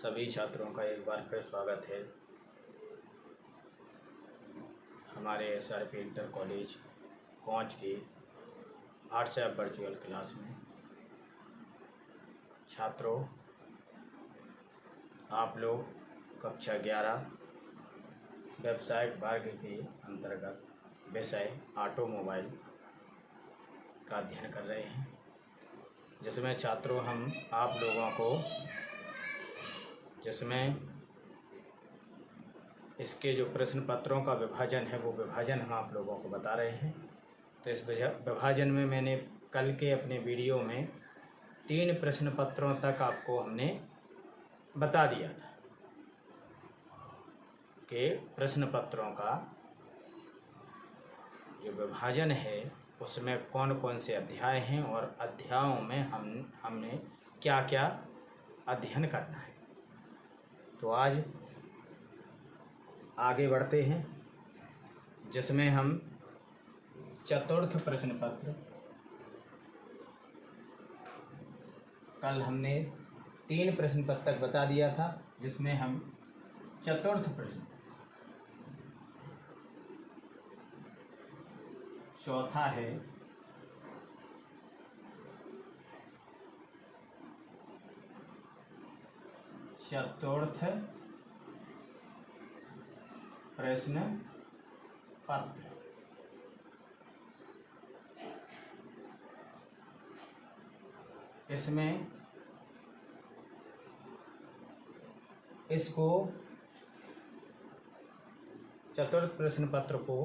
सभी छात्रों का एक बार फिर स्वागत है हमारे SRP इंटर कॉलेज कोंच के व्हाट्सएप वर्चुअल क्लास में। छात्रों, आप लोग कक्षा 11 वेबसाइट वर्ग के अंतर्गत विषय ऑटोमोबाइल का अध्ययन कर रहे हैं, जिसमें छात्रों हम आप लोगों को इसके जो प्रश्न पत्रों का विभाजन है वो विभाजन हम आप लोगों को बता रहे हैं। तो इस विभाजन में मैंने कल के अपने वीडियो में 3 प्रश्न पत्रों तक आपको हमने बता दिया था कि प्रश्न पत्रों का जो विभाजन है उसमें कौन कौन से अध्याय हैं और अध्यायों में हमने क्या क्या अध्ययन करना है। तो आज आगे बढ़ते हैं, जिसमें हम चतुर्थ प्रश्न पत्र, कल हमने 3 प्रश्न पत्र तक बता दिया था, जिसमें हम चतुर्थ प्रश्न चौथा है चतुर्थ प्रश्न पत्र। इसमें इसको चतुर्थ प्रश्न पत्र को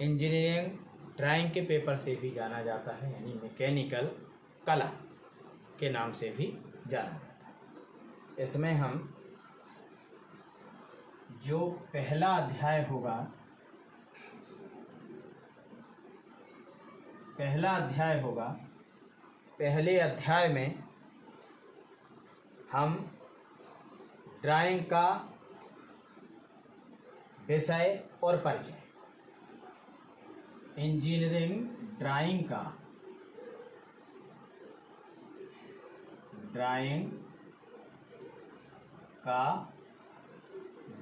इंजीनियरिंग ड्राइंग के पेपर से भी जाना जाता है, यानी मैकेनिकल कला के नाम से भी जाना जाता है। इसमें हम जो पहला अध्याय होगा, पहले अध्याय में हम ड्राइंग का विषय और परिचय, इंजीनियरिंग ड्राइंग का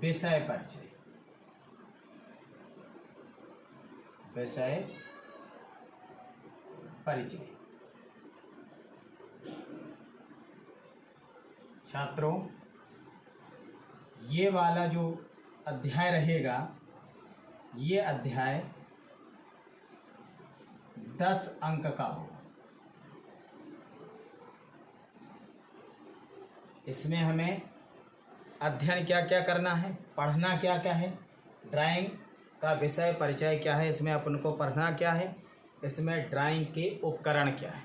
विषय परिचय। छात्रों, ये वाला जो अध्याय रहेगा, ये अध्याय 10 अंक का होगा। इसमें हमें अध्ययन क्या क्या करना है, पढ़ना क्या क्या है, ड्राइंग का विषय परिचय क्या है, इसमें अपन को पढ़ना क्या है, इसमें ड्राइंग के उपकरण क्या है,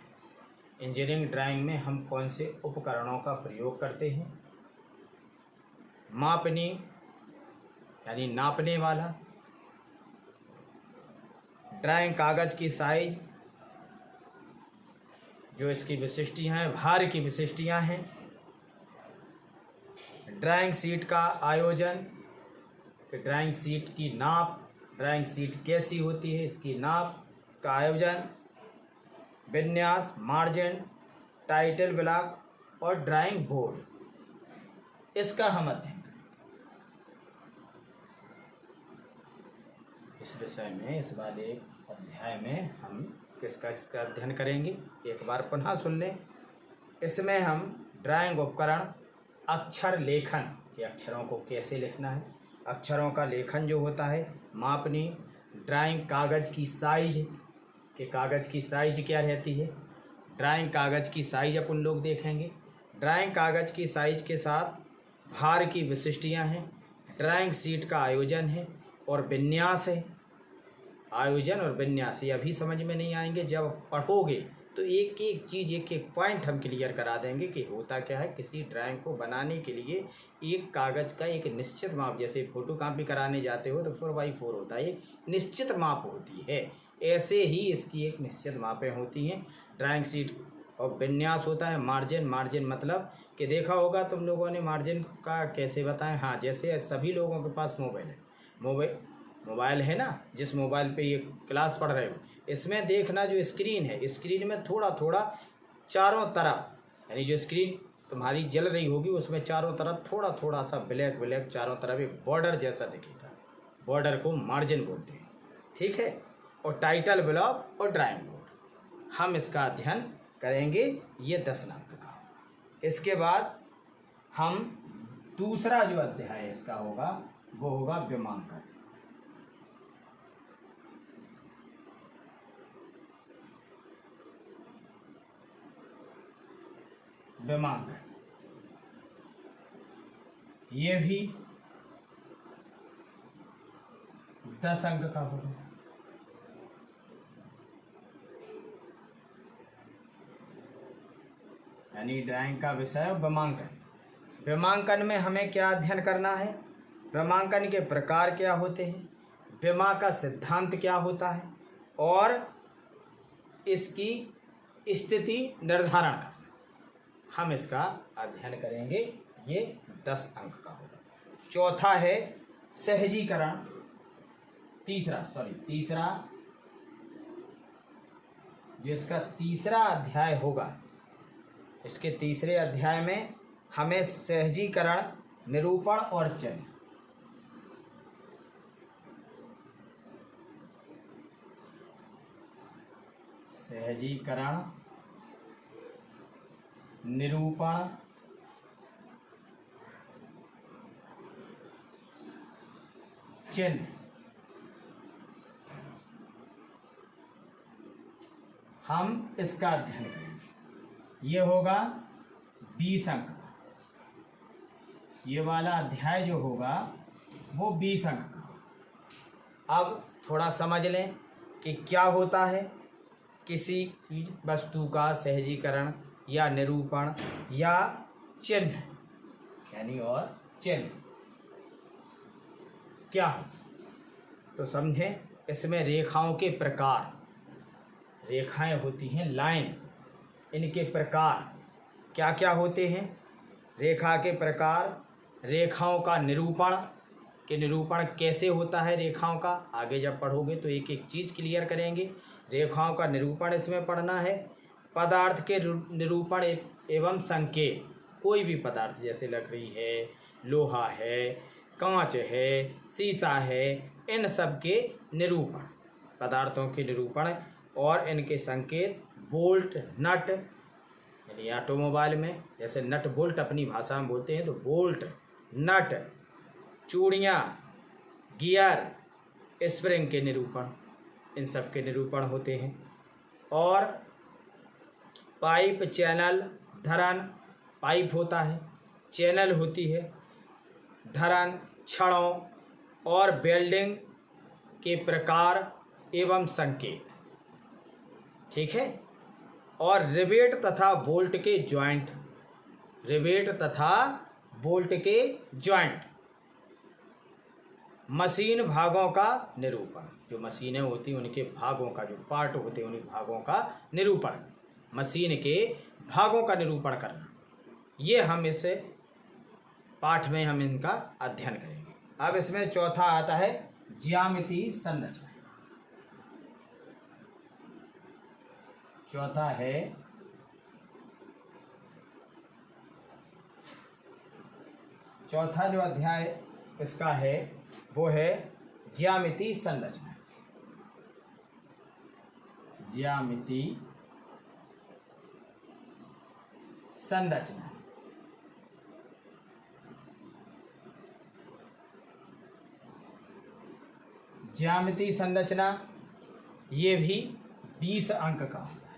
इंजीनियरिंग ड्राइंग में हम कौन से उपकरणों का प्रयोग करते हैं, मापनी यानी नापने वाला, ड्राइंग कागज़ की साइज, जो इसकी विशिष्टियाँ हैं, भार की विशिष्टियाँ हैं, ड्राइंग शीट का आयोजन, कि ड्राइंग शीट की नाप, ड्राइंग शीट कैसी होती है, इसकी नाप का आयोजन, विन्यास, मार्जिन, टाइटल ब्लॉक और ड्राइंग बोर्ड, इसका हम अध्ययन करें। इस विषय में, इस वाले अध्याय में हम किसका अध्ययन करेंगे, एक बार पुनः सुन लें। इसमें हम ड्राइंग उपकरण, अक्षर लेखन, ये अक्षरों को कैसे लिखना है, अक्षरों का लेखन जो होता है, मापनी, ड्राइंग कागज़ की साइज, कि कागज़ की साइज क्या रहती है, ड्राइंग कागज़ की साइज अपन लोग देखेंगे, ड्राइंग कागज़ की साइज के साथ भार की विशिष्टियाँ हैं, ड्राइंग शीट का आयोजन है और विन्यास है। आयोजन और विन्यास ये अभी समझ में नहीं आएंगे, जब पढ़ोगे तो एक एक चीज़, एक एक पॉइंट हम क्लियर करा देंगे कि होता क्या है। किसी ड्राइंग को बनाने के लिए एक कागज़ का एक निश्चित माप, जैसे फोटो कॉपी कराने जाते हो तो 4x4 होता है, एक निश्चित माप होती है, ऐसे ही इसकी एक निश्चित मापें होती हैं। ड्राइंग शीट और विन्यास होता है। मार्जिन मतलब कि देखा होगा तुम लोगों ने, मार्जिन का कैसे बताएं, हाँ, जैसे सभी लोगों के पास मोबाइल है, मोबाइल है ना, जिस मोबाइल पे ये क्लास पढ़ रहे हो, इसमें देखना जो स्क्रीन है, स्क्रीन में थोड़ा थोड़ा चारों तरफ यानी जो स्क्रीन तुम्हारी जल रही होगी उसमें चारों तरफ थोड़ा थोड़ा सा ब्लैक ब्लैक चारों तरफ एक बॉर्डर जैसा दिखेगा, बॉर्डर को मार्जिन बोलते हैं, ठीक है। और टाइटल ब्लॉक और ड्राइंग बोर्ड हम इसका अध्ययन करेंगे, ये 10 अंक का। इसके बाद हम दूसरा जो अध्याय इसका होगा वो होगा विमांकन। विमांकन ये भी 10 अंक का होगा। यानी ड्राइंग का विषय विमांकन। विमांकन में हमें क्या अध्ययन करना है, विमांकन के प्रकार क्या होते हैं, विमा का सिद्धांत क्या होता है और इसकी स्थिति निर्धारण करना, हम इसका अध्ययन करेंगे। ये 10 अंक का होगा। चौथा है सहजीकरण। तीसरा जिसका तीसरा अध्याय होगा, इसके तीसरे अध्याय में हमें सहजीकरण, निरूपण और चिन्ह, सहजीकरण, निरूपण, चिन्ह हम इसका अध्ययन करेंगे। ये होगा 20 अंक का। ये वाला अध्याय जो होगा वो 20 अंक का। अब थोड़ा समझ लें कि क्या होता है किसी वस्तु का सहजीकरण या निरूपण या चिन्ह, यानी और चिन्ह क्या हो तो समझें। इसमें रेखाओं के प्रकार, रेखाएं होती हैं लाइन, इनके प्रकार क्या क्या होते हैं, रेखा के प्रकार, रेखाओं का निरूपण कि निरूपण कैसे होता है रेखाओं का, आगे जब पढ़ोगे तो एक एक चीज़ क्लियर करेंगे। रेखाओं का निरूपण इसमें पढ़ना है। पदार्थ के निरूपण एवं संकेत, कोई भी पदार्थ जैसे लकड़ी है, लोहा है, कांच है, शीशा है, इन सब के निरूपण, पदार्थों के निरूपण और इनके संकेत। बोल्ट, नट, यानी ऑटोमोबाइल में जैसे नट बोल्ट अपनी भाषा में बोलते हैं तो बोल्ट, नट, चूड़ियाँ, गियर, स्प्रिंग के निरूपण, इन सब के निरूपण होते हैं। और पाइप, चैनल, धरन, पाइप होता है, चैनल होती है, धरन, छड़ों और वेल्डिंग के प्रकार एवं संकेत, ठीक है। और रिवेट तथा बोल्ट के जॉइंट, रिवेट तथा बोल्ट के जॉइंट। मशीन भागों का निरूपण, जो मशीनें होती हैं उनके भागों का, जो पार्ट होते हैं उन भागों का निरूपण, मशीन के भागों का निरूपण करना, ये हम इस पाठ में हम इनका अध्ययन करेंगे। अब इसमें चौथा आता है ज्यामितीय संरचना। चौथा है चौथा जो अध्याय इसका है वो है ज्यामितीय संरचना। ज्यामितीय संरचना ज्यामितीय संरचना ये भी 20 अंक का होता है।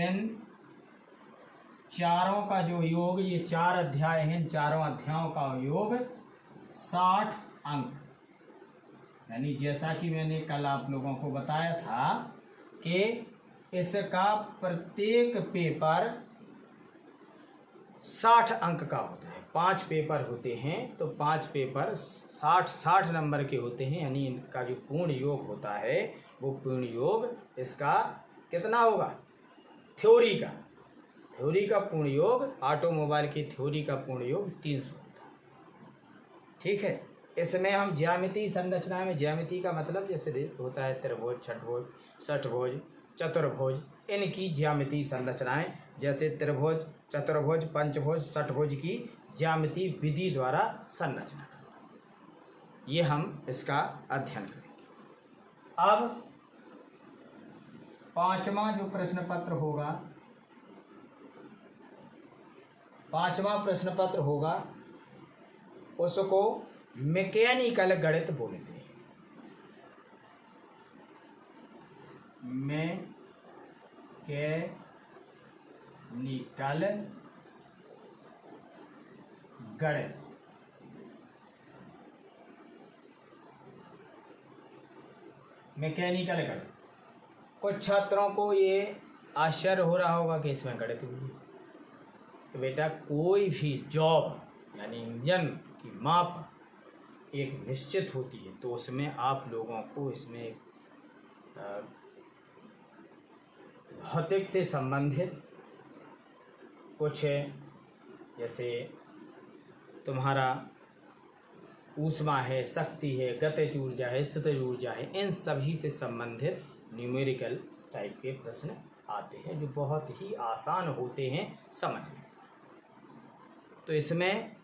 इन चारों का जो योग, ये 4 अध्याय हैं, इन चारों अध्यायों का योग 60 अंक, यानी जैसा कि मैंने कल आप लोगों को बताया था कि इसका प्रत्येक पेपर 60 अंक का होता है। 5 पेपर होते हैं तो 5 पेपर 60 नंबर के होते हैं, यानी इनका जो पूर्ण योग होता है वो पूर्ण योग इसका कितना होगा, थ्योरी का पूर्ण योग, ऑटोमोबाइल की थ्योरी का पूर्ण योग 300 होता है, ठीक है। इसमें हम ज्यामितीय संरचना में, ज्यामिति का मतलब जैसे होता है त्रिभुज, छठभुज, षठभुज, चतुर्भुज, इनकी ज्यामितीय संरचनाएं, जैसे त्रिभुज, चतुर्भुज, पंचभुज, षठभुज की ज्यामितीय विधि द्वारा संरचना करना, ये हम इसका अध्ययन करेंगे। अब पांचवा जो प्रश्न पत्र होगा, पांचवा प्रश्न पत्र होगा, उसको मैकेनिकल गणित बोलते हैं। मैकेनिकल गणित। मैकेनिकल गणित, कुछ छात्रों को ये आश्चर्य हो रहा होगा कि इसमें गणित भी है। तो बेटा कोई भी जॉब यानी इंजन की माप एक निश्चित होती है, तो उसमें आप लोगों को इसमें भौतिक से संबंधित कुछ, जैसे तुम्हारा ऊष्मा है, शक्ति है, गतिज ऊर्जा है, स्थितिज ऊर्जा है, इन सभी से संबंधित न्यूमेरिकल टाइप के प्रश्न आते हैं जो बहुत ही आसान होते हैं समझने। तो इसमें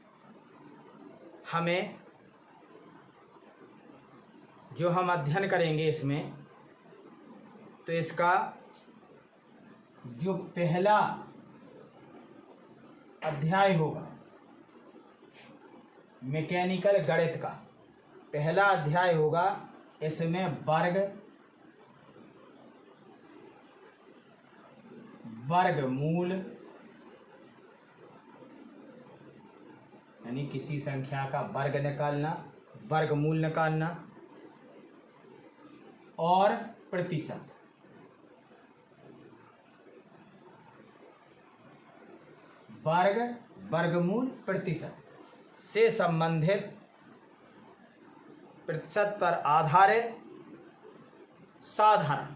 हमें जो हम अध्ययन करेंगे इसमें, तो इसका जो पहला अध्याय होगा मैकेनिकल गणित का, पहला अध्याय होगा, इसमें वर्गमूल यानी किसी संख्या का वर्ग निकालना, वर्गमूल निकालना, और प्रतिशत। वर्गमूल प्रतिशत से संबंधित, प्रतिशत पर आधारित साधारण,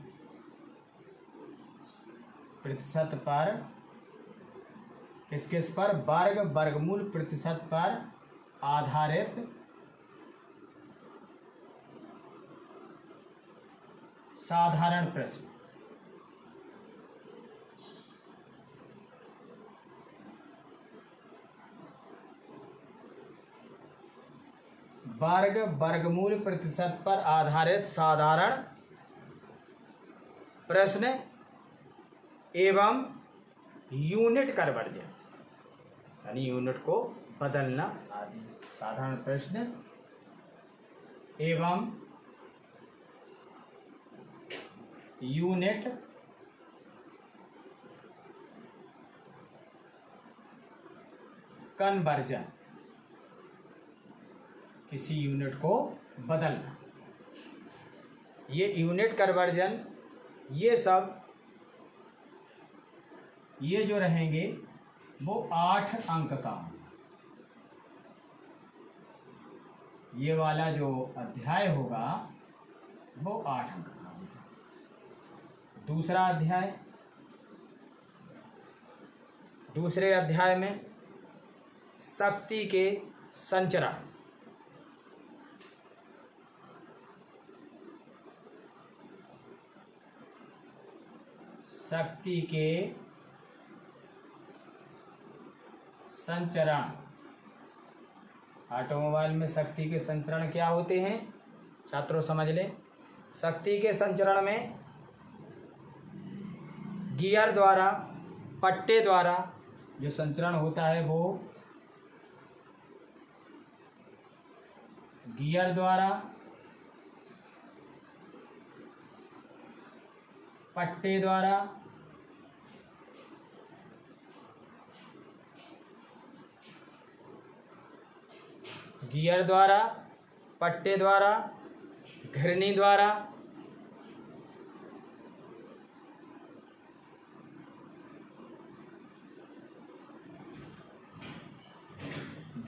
प्रतिशत पर किस पर, वर्गमूल प्रतिशत पर आधारित साधारण प्रश्न। वर्गमूल प्रतिशत पर आधारित साधारण प्रश्न एवं यूनिट कन्वर्जन यानी यूनिट को बदलना आदि साधारण प्रश्न एवं यूनिट कन्वर्जन, किसी यूनिट को बदलना, ये यूनिट कन्वर्जन, ये सब ये जो रहेंगे वो 8 अंक का होगा। ये वाला जो अध्याय होगा वो 8 अंक का होगा। दूसरा अध्याय, दूसरे अध्याय में शक्ति के संचरण, शक्ति के संचरण। ऑटोमोबाइल में शक्ति के संचरण क्या होते हैं छात्रों समझ लें। शक्ति के संचरण में गियर द्वारा, पट्टे द्वारा जो संचरण होता है वो गियर द्वारा, पट्टे द्वारा, गियर द्वारा, पट्टे द्वारा, घिरनी द्वारा,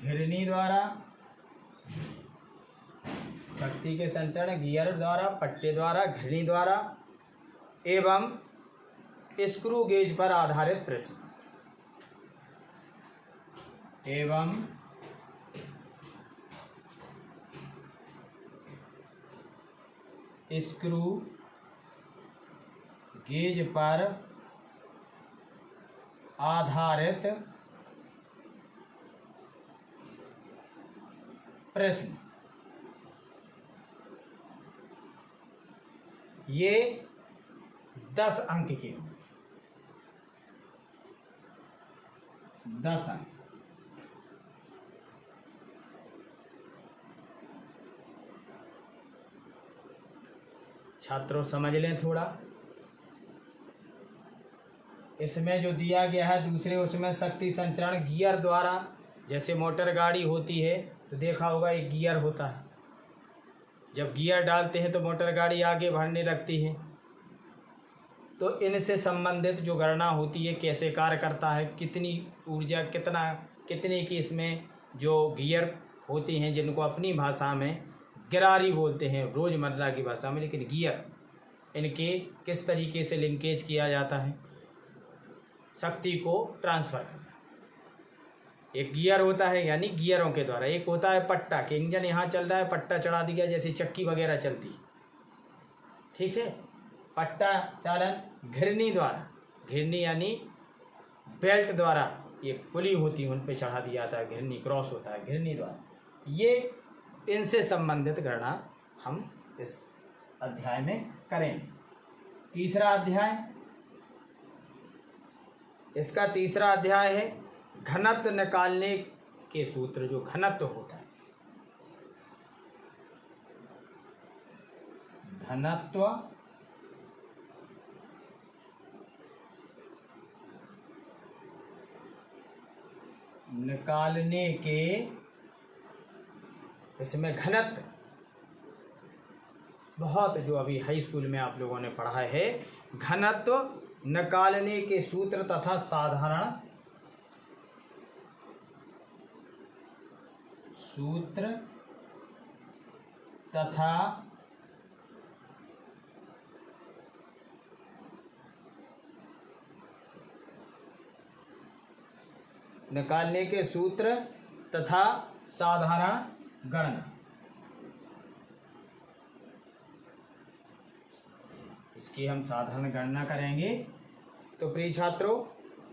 घिरनी द्वारा, शक्ति के संचरण गियर द्वारा, पट्टे द्वारा, घिरनी द्वारा एवं स्क्रू गेज पर आधारित प्रश्न एवं स्क्रू गेज पर आधारित प्रश्न। ये 10 अंक के होंगे, 10 अंक। छात्रों समझ लें थोड़ा। इसमें जो दिया गया है दूसरे, उसमें शक्ति संचरण गियर द्वारा, जैसे मोटर गाड़ी होती है तो देखा होगा एक गियर होता है, जब गियर डालते हैं तो मोटर गाड़ी आगे बढ़ने लगती है। तो इनसे संबंधित जो गणना होती है, कैसे कार्य करता है, कितनी ऊर्जा, कितने की इसमें जो गियर होती हैं, जिनको अपनी भाषा में गिरारी बोलते हैं रोज़मर्रा की भाषा में, लेकिन गियर, इनके किस तरीके से लिंकेज किया जाता है शक्ति को ट्रांसफ़र करना। एक गियर होता है, यानी गियरों के द्वारा। एक होता है पट्टा, कि इंजन यहाँ चल रहा है, पट्टा चढ़ा दिया, जैसे चक्की वगैरह चलती है, ठीक है। पट्टा चालन घिरनी द्वारा, घिरनी यानी बेल्ट द्वारा, ये पुली होती है, उन पे चढ़ा दिया जाता है, घिरनी क्रॉस होता है घिरनी द्वारा। ये इनसे संबंधित गणना हम इस अध्याय में करेंगे। तीसरा अध्याय, इसका तीसरा अध्याय है घनत्व निकालने के सूत्र। जो घनत्व होता है, घनत्व निकालने के, इसमें घनत्व बहुत, जो अभी हाई स्कूल में आप लोगों ने पढ़ा है, घनत्व निकालने के सूत्र तथा साधारण सूत्र तथा निकालने के सूत्र तथा साधारण गणना। इसकी हम साधारण गणना करेंगे। तो प्रिय छात्रों,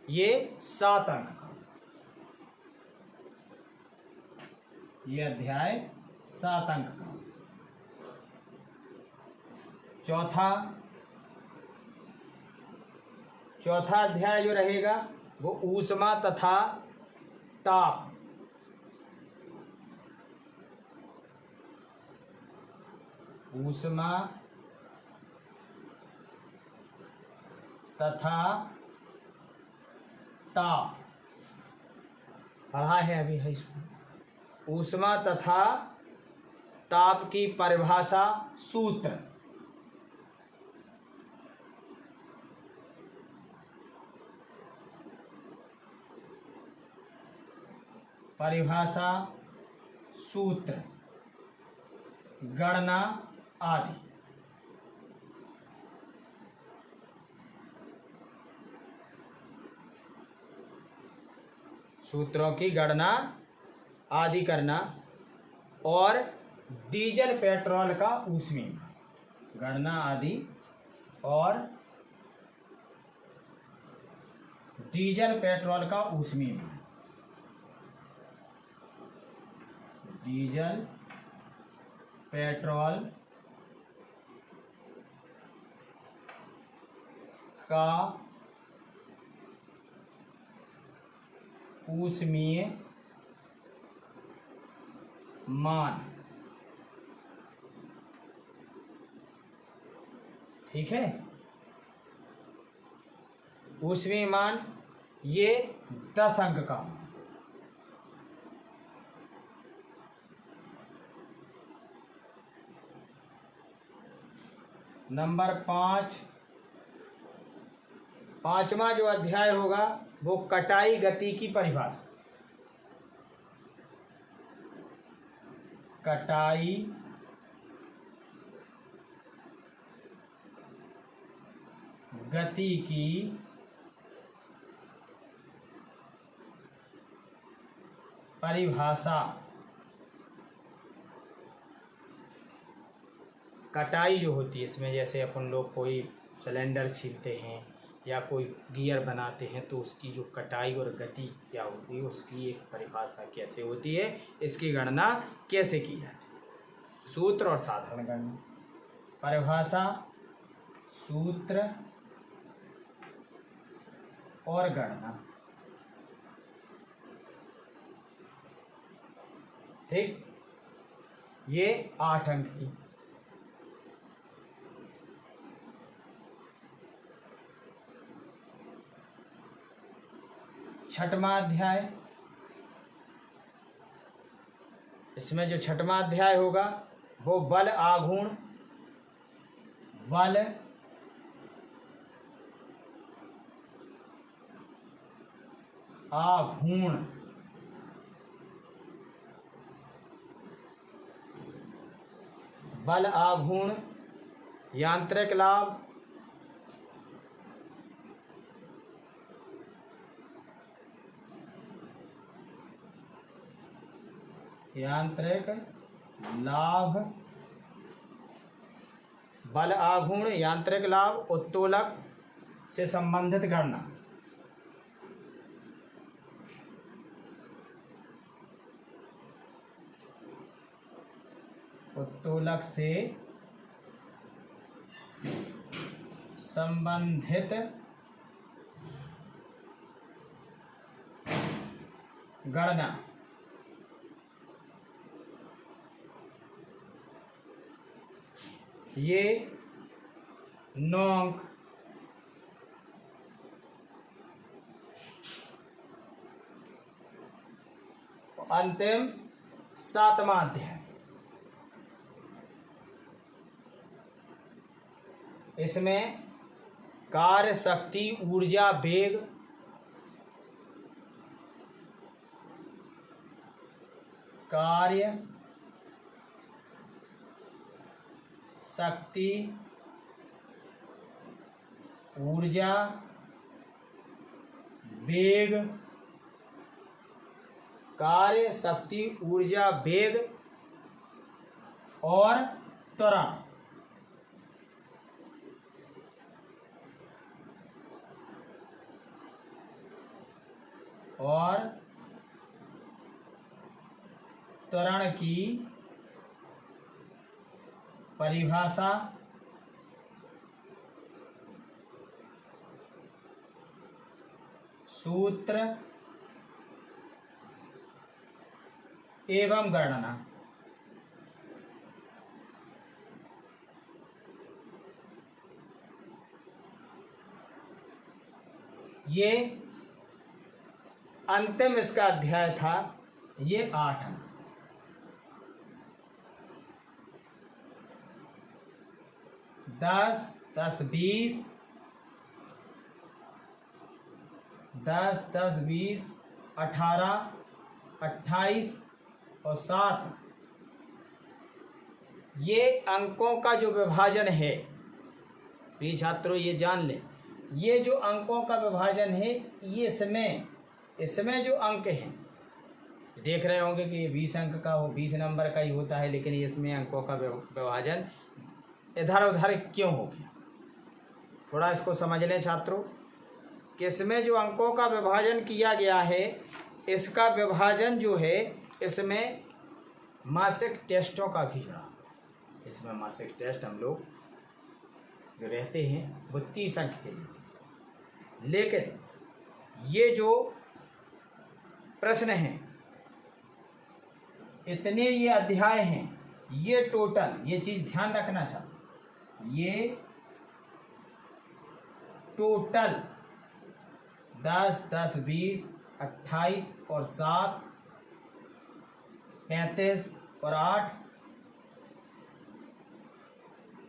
ये 7 अंक का, ये अध्याय 7 अंक का। चौथा अध्याय जो रहेगा वो ऊष्मा तथा ताप। ऊष्मा तथा ताप पढ़ा है अभी है इसमें। ऊष्मा तथा ताप की परिभाषा, सूत्र। परिभाषा, सूत्र, गणना आदि। सूत्रों की गणना आदि करना। और डीजल पेट्रोल का ऊष्मीय, गणना आदि और डीजल पेट्रोल का ऊष्मीय। डीजल पेट्रोल का ऊष्मीय मान, ठीक है। ऊष्मीय मान ये 10 अंक का। नंबर 5, पांचवा जो अध्याय होगा वो कटाई गति की परिभाषा। कटाई गति की परिभाषा। कटाई जो होती है इसमें, जैसे अपन लोग कोई सिलेंडर छीलते हैं या कोई गियर बनाते हैं तो उसकी जो कटाई और गति क्या होती है, उसकी एक परिभाषा कैसे होती है, इसकी गणना कैसे की जाती है। सूत्र और साधारण गणना। परिभाषा, सूत्र और गणना। ठीक, ये 8 अंक की। छठवां अध्याय, इसमें जो छठवां अध्याय होगा वो बल आघूर्ण, बल आघूर्ण, बल आघूर्ण, यांत्रिक लाभ, यांत्रिक लाभ, बल आघूर्ण, यांत्रिक लाभ, उत्तोलक से संबंधित गणना। उत्तोलक से संबंधित गणना। ये 9 अंक। अंतिम 7वां अध्याय, इसमें कार्य शक्ति, ऊर्जा, वेग, कार्य शक्ति, ऊर्जा, वेग, कार्य शक्ति, ऊर्जा, वेग और त्वरण। और त्वरण की परिभाषा, सूत्र एवं गणना। ये अंतिम इसका अध्याय था। ये 8 अंक। 10, 10, 20, 10, 10, 20, 18, 28 और 7, ये अंकों का जो विभाजन है, प्रिय छात्रों ये जान लें, ये जो अंकों का विभाजन है, ये इसमें जो अंक हैं, देख रहे होंगे कि ये 20 अंक का 20 नंबर का ही होता है, लेकिन इसमें अंकों का विभाजन इधर उधर क्यों हो गया, थोड़ा इसको समझ लें छात्रों कि इसमें जो अंकों का विभाजन किया गया है, इसका विभाजन जो है इसमें मासिक टेस्टों का भी जुड़ा। इसमें मासिक टेस्ट हम लोग जो रहते हैं वो 30 अंक के लिए, लेकिन ये जो प्रश्न हैं, इतने ये अध्याय हैं, ये टोटल, ये चीज़ ध्यान रखना चाहता, ये टोटल 10, 10, 20, 28 और 7, 35 और 8,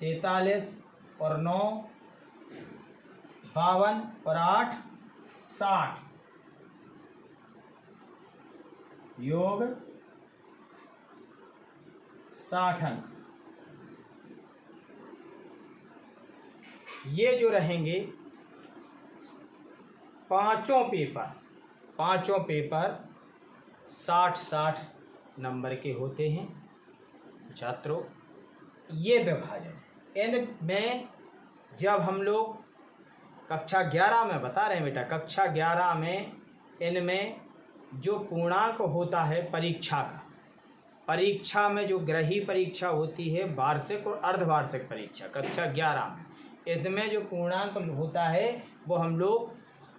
43 और 9, 52 और 8, 60, योग 60 अंक। ये जो रहेंगे पांचों पेपर 60-60 नंबर के होते हैं छात्रों। ये विभाजन इनमें जब हम लोग कक्षा 11 में बता रहे हैं बेटा, कक्षा 11 में इनमें जो पूर्णांक होता है परीक्षा का, परीक्षा में जो गृही परीक्षा होती है वार्षिक और अर्धवार्षिक परीक्षा, कक्षा 11 में इसमें जो पूर्णांक होता है वो हम लोग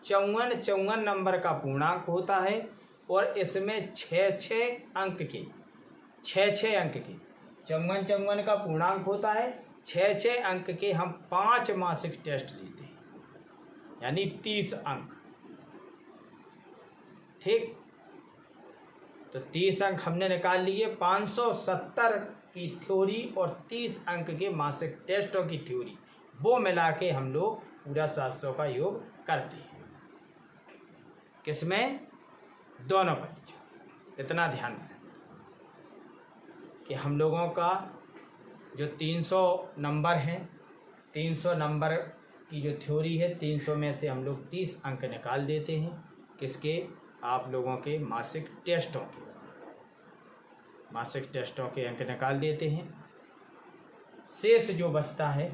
54 नंबर का पूर्णांक होता है और इसमें 6 अंक के 6 अंक के 54 का पूर्णांक होता है, 6 अंक के हम 5 मासिक टेस्ट लेते हैं, यानी 30 अंक। ठीक, तो 30 अंक हमने निकाल लिए। 570 की थ्योरी और 30 अंक के मासिक टेस्टों की थ्योरी, वो मिला के हम लोग पूरा 700 का योग करते हैं। किसमें? दोनों परीक्षा। इतना ध्यान दें कि हम लोगों का जो 300 नंबर हैं, 300 नंबर की जो थ्योरी है, 300 में से हम लोग 30 अंक निकाल देते हैं। किसके? आप लोगों के मासिक टेस्टों के, मासिक टेस्टों के अंक निकाल देते हैं। शेष जो बचता है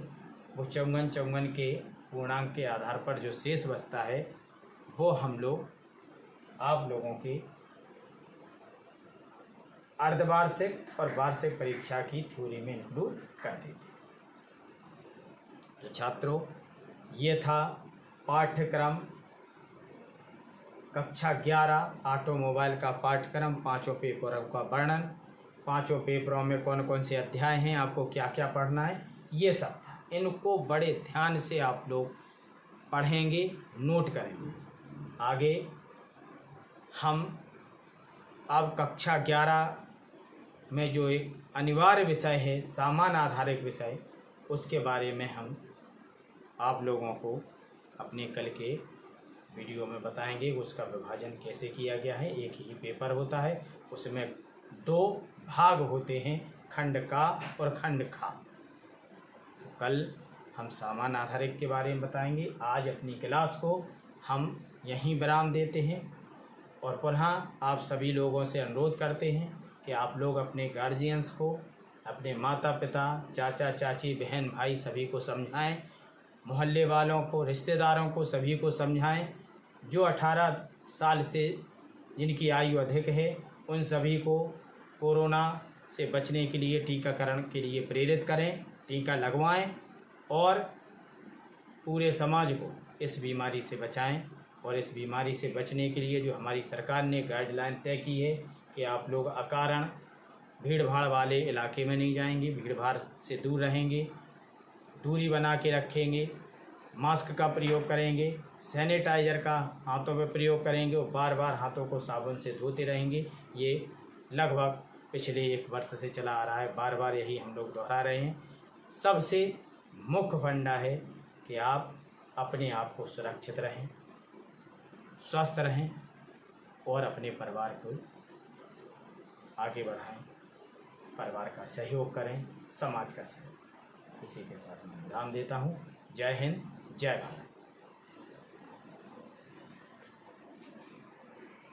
वो 54 के पूर्णांक के आधार पर जो शेष बचता है वो हम लोग आप लोगों के अर्धवार्षिक और वार्षिक परीक्षा की थ्योरी में इंक्लूड कर देते हैं। तो छात्रों, ये था पाठ्यक्रम कक्षा 11 ऑटोमोबाइल का पाठ्यक्रम, 5 पेपरों का वर्णन, 5 पेपरों में कौन कौन से अध्याय हैं, आपको क्या क्या पढ़ना है, ये सब था। इनको बड़े ध्यान से आप लोग पढ़ेंगे, नोट करेंगे। आगे हम अब कक्षा 11 में जो एक अनिवार्य विषय है, सामान्य आधारित विषय, उसके बारे में हम आप लोगों को अपने कल के वीडियो में बताएंगे। उसका विभाजन कैसे किया गया है। एक ही पेपर होता है, उसमें 2 भाग होते हैं, खंड का और खंड खा। तो कल हम सामान्य आधारित के बारे में बताएंगे। आज अपनी क्लास को हम यहीं विराम देते हैं और पुनः आप सभी लोगों से अनुरोध करते हैं कि आप लोग अपने गार्जियंस को, अपने माता पिता, चाचा चाची, बहन भाई सभी को समझाएं, मोहल्ले वालों को, रिश्तेदारों को, सभी को समझाएं। जो 18 साल से जिनकी आयु अधिक है उन सभी को कोरोना से बचने के लिए, टीकाकरण के लिए प्रेरित करें, टीका लगवाएं और पूरे समाज को इस बीमारी से बचाएं। और इस बीमारी से बचने के लिए जो हमारी सरकार ने गाइडलाइन तय की है कि आप लोग अकारण भीड़ भाड़ वाले इलाके में नहीं जाएंगे, भीड़ भाड़ से दूर रहेंगे, दूरी बना के रखेंगे, मास्क का प्रयोग करेंगे, सैनिटाइज़र का हाथों में प्रयोग करेंगे और बार बार हाथों को साबुन से धोते रहेंगे। ये लगभग पिछले 1 वर्ष से चला आ रहा है, बार बार यही हम लोग दोहरा रहे हैं। सबसे मुख्य फंडा है कि आप अपने आप को सुरक्षित रहें, स्वस्थ रहें और अपने परिवार को आगे बढ़ाएं, परिवार का सहयोग करें, समाज का सहयोग। इसी के साथ मैं विराम देता हूँ। जय हिंद, जय भारत।